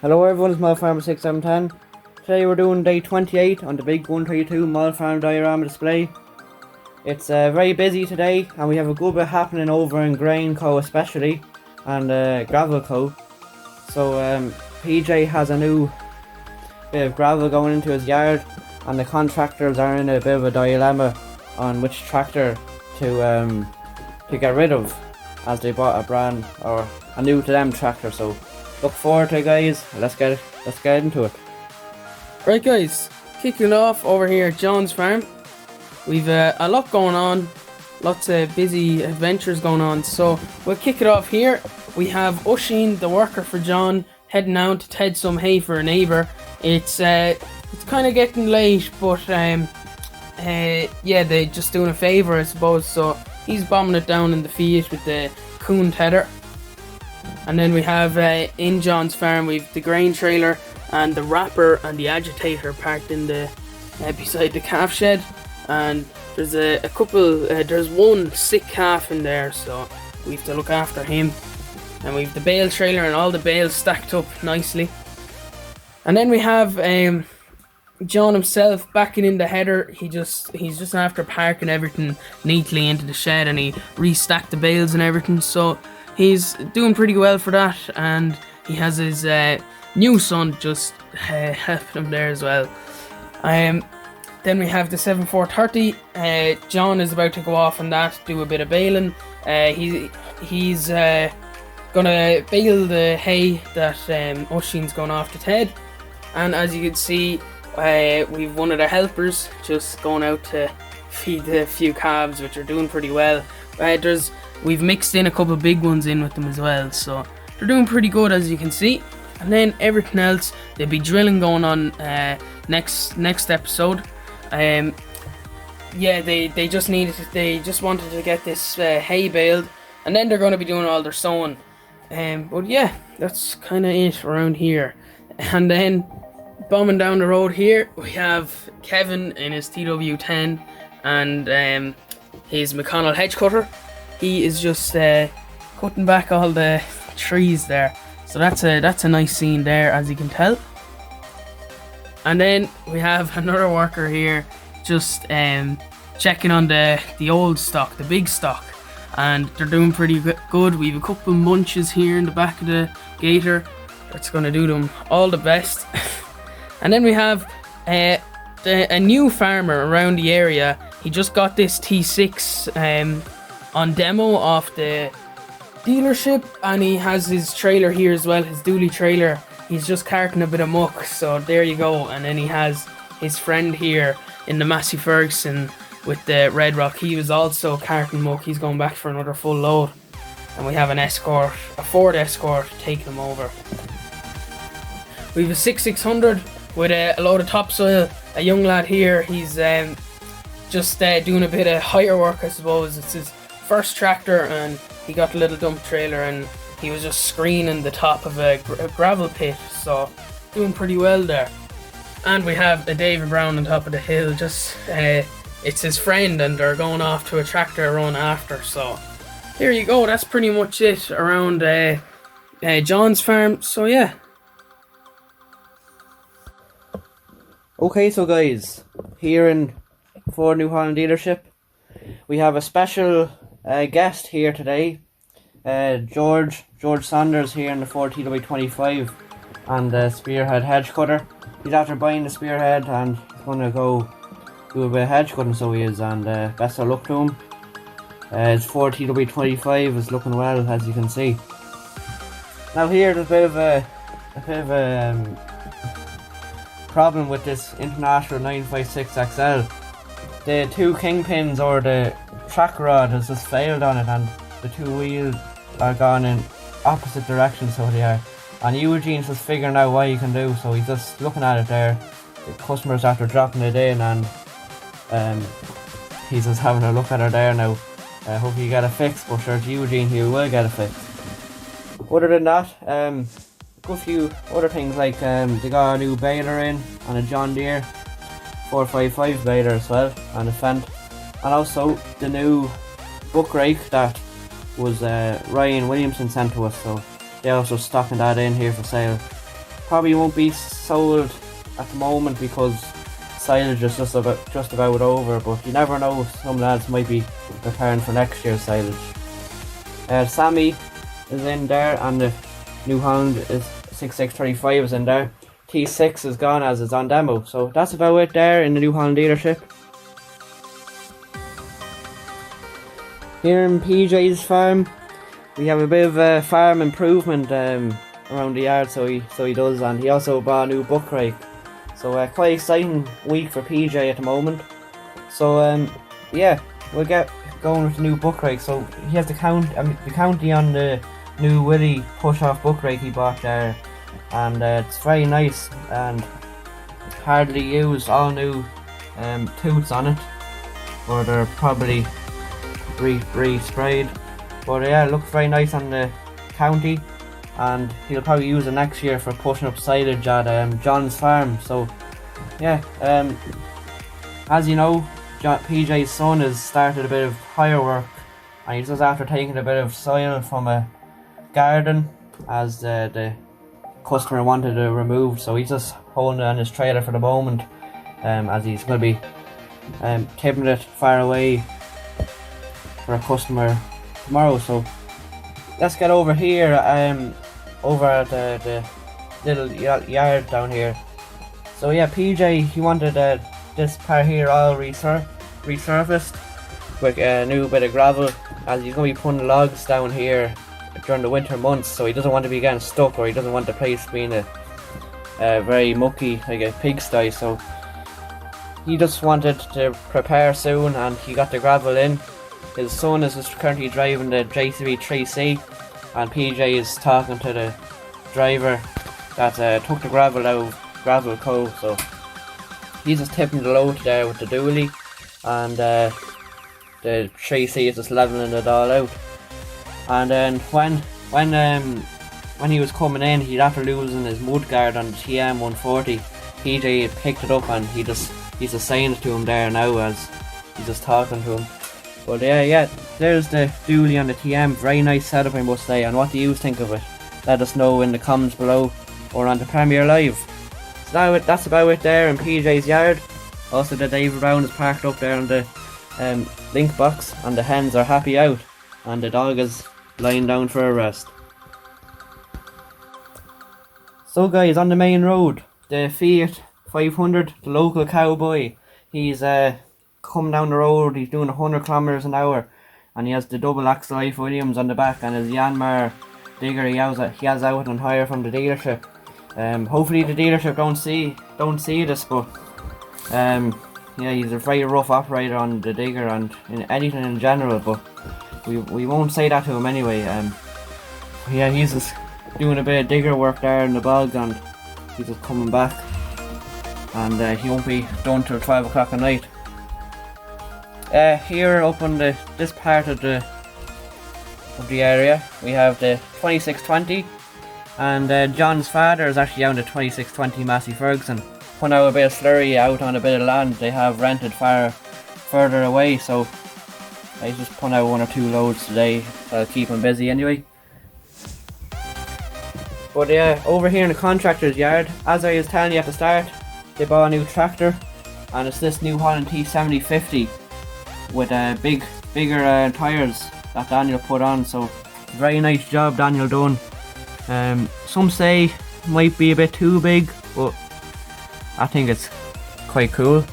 Hello everyone, it's Mall Farmer 6710. Today we're doing day 28 on the big 132 Mall Farm Diorama display. It's very busy today and we have a good bit happening over in Grain Co especially and Gravel Co. So PJ has a new bit of gravel going into his yard and the contractors are in a bit of a dilemma on which tractor to get rid of, as they bought a brand or a new to them tractor. So look forward to it, guys. Let's get into it. Right guys, kicking off over here at John's farm. We've a lot going on, lots of busy adventures going on, so we'll kick it off here. We have Oisín, the worker for John, heading out to ted some hay for a neighbour. It's kind of getting late, but yeah, they're just doing a favour, I suppose, so he's bombing it down in the field with the coon tedder. And then we have in John's farm, we've the grain trailer and the wrapper and the agitator parked in the beside the calf shed. And there's a couple, there's one sick calf in there, so we have to look after him. And we've the bale trailer and all the bales stacked up nicely. And then we have John himself backing in the header. He's just after parking everything neatly into the shed, and he restacked the bales and everything, so he's doing pretty well for that. And he has his new son just helping him there as well. Then we have the 7430. John is about to go off on that, do a bit of baling. He's gonna bale the hay that Oisín's going off to Ted. And as you can see, we've one of the helpers just going out to feed the few calves, which are doing pretty well. We've mixed in a couple of big ones in with them as well, so they're doing pretty good, as you can see. And then everything else, there'll be drilling going on next episode. Yeah, they just wanted to get this hay baled, and then they're going to be doing all their sowing. But yeah, that's kind of it around here. And then bombing down the road here, we have Kevin in his TW10 and his McConnell hedge cutter. He is just cutting back all the trees there, so that's a nice scene there, as you can tell. And then we have another worker here just checking on the old stock, the big stock, and they're doing pretty good. We have a couple munches here in the back of the gator. That's going to do them all the best. And then we have a new farmer around the area. He just got this T6 on demo off the dealership, and he has his trailer here as well, his dually trailer. He's just carting a bit of muck, so there you go. And then he has his friend here in the Massey Ferguson with the Red Rock. He was also carting muck. He's going back for another full load. And we have an Escort, a Ford Escort, taking him over. We have a 6600 with a load of topsoil. A young lad here, he's just doing a bit of hire work, I suppose. It's his first tractor, and he got a little dump trailer, and he was just screening the top of a gravel pit, so doing pretty well there. And we have a David Brown on top of the hill. Just it's his friend, and they're going off to a tractor run after. So there you go. That's pretty much it around John's farm. So yeah. Okay, so guys, here in Ford New Holland dealership, we have a special guest here today. George Saunders here in the Ford TW25 and the Spearhead hedge cutter. He's after buying the Spearhead and he's going to go do a bit of hedge cutting, so he is, and best of luck to him. His Ford TW25 is looking well, as you can see. Now here there's a bit of a problem with this International 956XL. The two kingpins, or the track rod, has just failed on it, and the two wheels are gone in opposite directions, so they are. And Eugene's just figuring out what he can do, so he's just looking at it there. The customer's after dropping it in, and he's just having a look at her there now. I hope he get it fixed, but sure, Eugene, he will get it fixed. Other than that, a good few other things, like they got a new baler in, and a John Deere 455 baler as well, and a Fendt, and also the new book rake that was Ryan Williamson sent to us, so they're also stocking that in here for sale. probably won't be sold at the moment because silage is just about over, but you never know, some lads might be preparing for next year's silage. Sammy is in there, and the New Holland is 6635 is in there. T6 is gone as it's on demo. So that's about it there in the New Holland dealership. Here in PJ's farm, we have a bit of a farm improvement around the yard, so he does, and he also bought a new buck rake. So quite exciting week for PJ at the moment. So yeah, we'll get going with the new buck rake. So he has the county on the new Willie push-off buck rake he bought there, and it's very nice and hardly used, all new toots on it, or they're probably re-sprayed, but yeah, it looks very nice on the county, and he'll probably use it next year for pushing up silage at John's farm. So yeah, as you know, PJ's son has started a bit of hire work, and he's just after taking a bit of soil from a garden as the customer wanted it removed, so he's just holding it on his trailer for the moment, as he's going to be tipping it far away for a customer tomorrow. So let's get over here, over at the little yard down here. So yeah, PJ, he wanted this part here all resurfaced with a new bit of gravel, as he's going to be putting logs down here during the winter months, so he doesn't want to be getting stuck, or he doesn't want the place being a very mucky, like a pigsty. So he just wanted to prepare soon, and he got the gravel in. His son is just currently driving the JCB 3C, and PJ is talking to the driver that took the gravel out of Gravel Co. So he's just tipping the load there with the dually, and the 3C is just leveling it all out. And then when he was coming in, he'd after losing his mudguard on the TM 140, PJ had picked it up, and he's just saying it to him there now as he's just talking to him. But yeah, there's the dually on the TM. Very nice setup, I must say. And what do you think of it? Let us know in the comments below or on the Premiere Live. So that's about it there in PJ's yard. Also, the David Brown is parked up there on the link box, and the hens are happy out, and the dog is lying down for a rest. So guys, on the main road, the Fiat 500, the local cowboy, he's come down the road. He's doing 100 kilometers an hour, and he has the double axle Life Williams on the back, and his Yanmar digger he has out on hire from the dealership. Hopefully the dealership don't see this, but yeah, he's a very rough operator on the digger and in anything in general, but we won't say that to him anyway. Yeah, he's just doing a bit of digger work there in the bog, and he's just coming back, and he won't be done till 12 o'clock at night. Here up on this part of the area, we have the 2620, and John's father is actually on the 2620 Massey Ferguson, putting out a bit of slurry out on a bit of land they have rented further away. So I just put out 1 or 2 loads today. I'll keep him busy anyway. But yeah, over here in the contractor's yard, as I was telling you at the start, they bought a new tractor, and it's this New Holland T7050 with bigger tyres that Daniel put on. So very nice job Daniel done. Some say it might be a bit too big, but I think it's quite cool.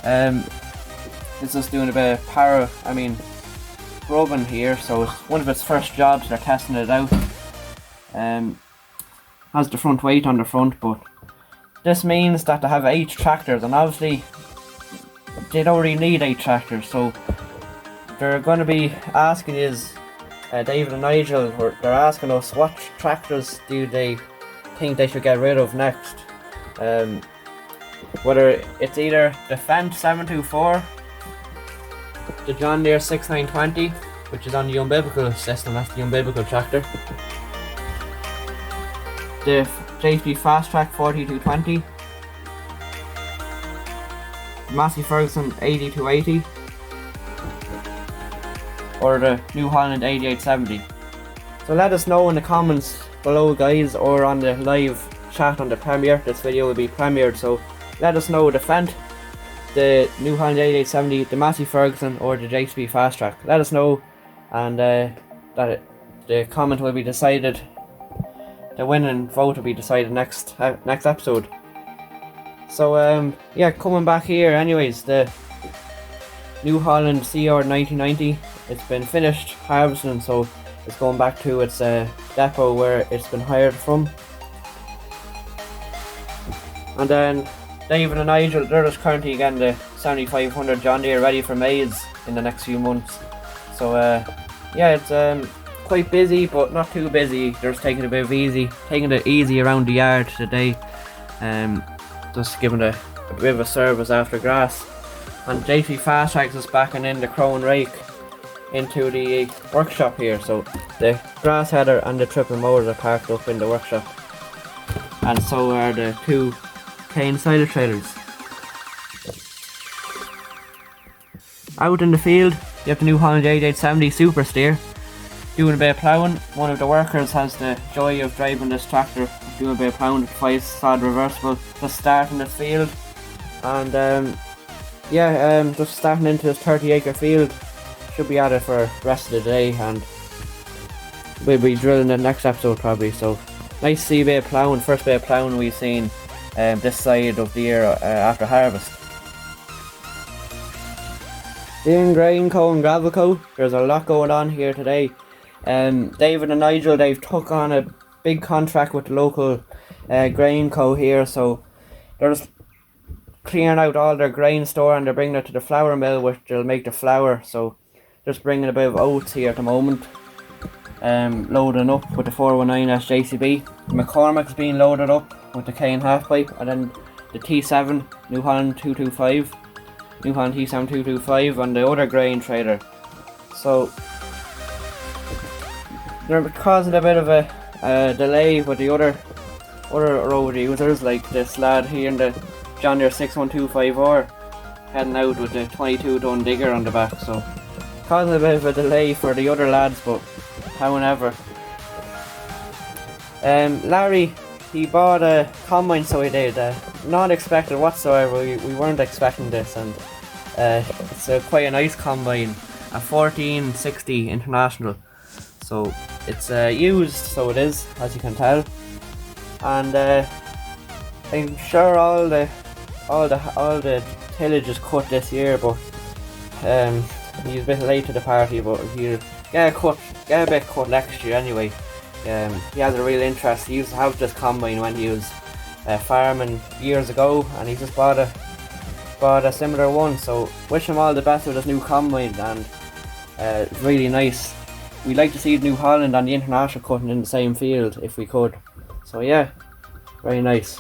It's just doing a bit of grubbing here, so it's one of its first jobs. They're testing it out. Has the front weight on the front, but this means that they have 8 tractors, and obviously they don't really need 8 tractors, so they're going to be asking David and Nigel, they're asking us what tractors do they think they should get rid of next. Whether it's either the Fendt 724, the John Deere 6920, which is on the unbiblical system, that's the unbiblical tractor, the JP Fast Track 4220, Massey Ferguson 8280, or the New Holland 8870. So let us know in the comments below, guys, or on the live chat on the premiere. This video will be premiered, so let us know the Fendt, the New Holland 8870, the Massey Ferguson, or the JCB Fast Track. Let us know, and the comment will be decided. The winning vote will be decided next episode. So yeah, coming back here anyways, the New Holland CR 1990, it's been finished harvesting, so it's going back to its depot where it's been hired from. And then David and Nigel, they're just currently getting the 7500 John Deere ready for maize in the next few months. So yeah, it's quite busy, but not too busy. They're just taking it easy around the yard today. Just giving a bit of a service after grass. And JC Fast Tracks is backing in the crow and rake into the workshop here. So the grass header and the triple motor are parked up in the workshop, and so are the two cane cider trailers. Out in the field, you have the New Holland 8870 Super Steer doing a bit of ploughing. One of the workers has the joy of driving this tractor, doing a bit of ploughing with 5-sod reversible, just starting this field. And yeah, just starting into this 30-acre field. Should be at it for the rest of the day, and we'll be drilling the next episode probably. So nice to see a bit of ploughing, first bit of ploughing we've seen this side of the year after harvest. In Grain Co and Gravel Co, there's a lot going on here today. David and Nigel, they've took on a big contract with the local grain co here, so they're just clearing out all their grain store and they're bringing it to the flour mill, which will make the flour. So just bringing a bit of oats here at the moment, loading up with the 419 SJCB. McCormick's being loaded up with the cane half pipe, and then the T7 New Holland 225, New Holland T7 225 and the other grain trailer. So they're causing a bit of a delay with the other road users, like this lad here in the John Deere 61254 heading out with the 22 ton digger on the back, so causing a bit of a delay for the other lads. But however, Larry, he bought a combine, so he did, not expected whatsoever. We weren't expecting this, and it's quite a nice combine, a 1460 International. So it's used, so it is, as you can tell, and I'm sure all the tillage is cut this year, but he's a bit late to the party. But he'll get a bit cut next year anyway. He has a real interest. He used to have this combine when he was farming years ago, and he just bought a similar one. So wish him all the best with his new combine, and it's really nice. We'd like to see New Holland and the International cutting in the same field if we could. So yeah, very nice.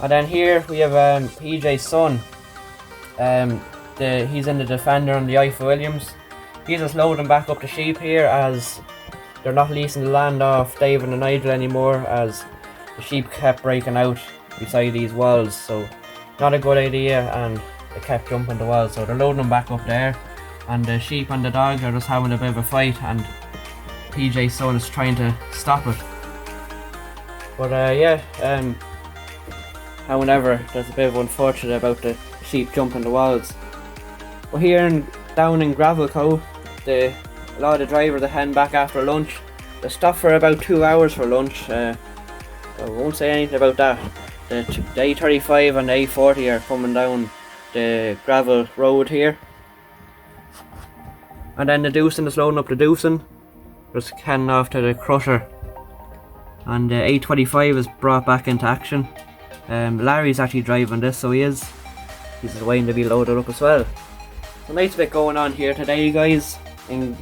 And then here we have PJ's son. He's in the Defender and the IFA Williams. He's just loading back up the sheep here, as they're not leasing the land off David and Nigel anymore, as the sheep kept breaking out beside these walls. So not a good idea, and they kept jumping the walls, so they're loading them back up there. And the sheep and the dogs are just having a bit of a fight, and PJ's son is trying to stop it. But yeah, however, there's a bit of unfortunate about the sheep jumping the walls. But here down in Gravel Co, a lot of the drivers are heading back after lunch. They stop for about 2 hours for lunch. I won't say anything about that. The A35 and the A40 are coming down the gravel road here. And then the Doosan is loading up the Doosan, just heading off to the crusher. And the A25 is brought back into action. Larry's actually driving this, so he's just waiting to be loaded up as well. A nice bit going on here today, guys, in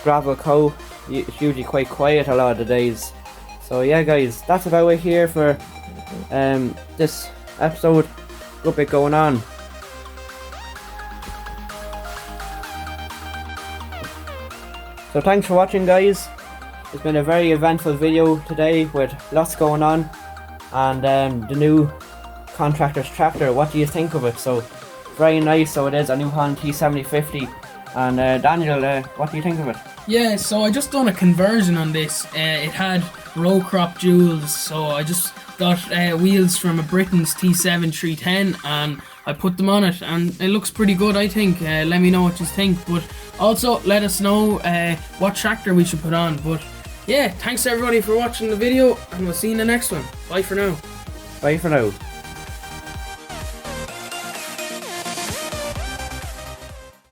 Gravel Co. It's usually quite quiet a lot of the days. So yeah, guys, that's about it here for this episode. Good bit going on. So thanks for watching, guys. It's been a very eventful video today with lots going on. And the new Contractors tractor, what do you think of it? So very nice. So it is a New Holland T7050. And Daniel, what do you think of it? Yeah, so I just done a conversion on this. It had row crop jewels. So I just got wheels from a Britain's T7 310 and I put them on it, and it looks pretty good, I think. Let me know what you think, but also let us know what tractor we should put on. But yeah, thanks everybody for watching the video, and we'll see you in the next one. Bye for now. Bye for now.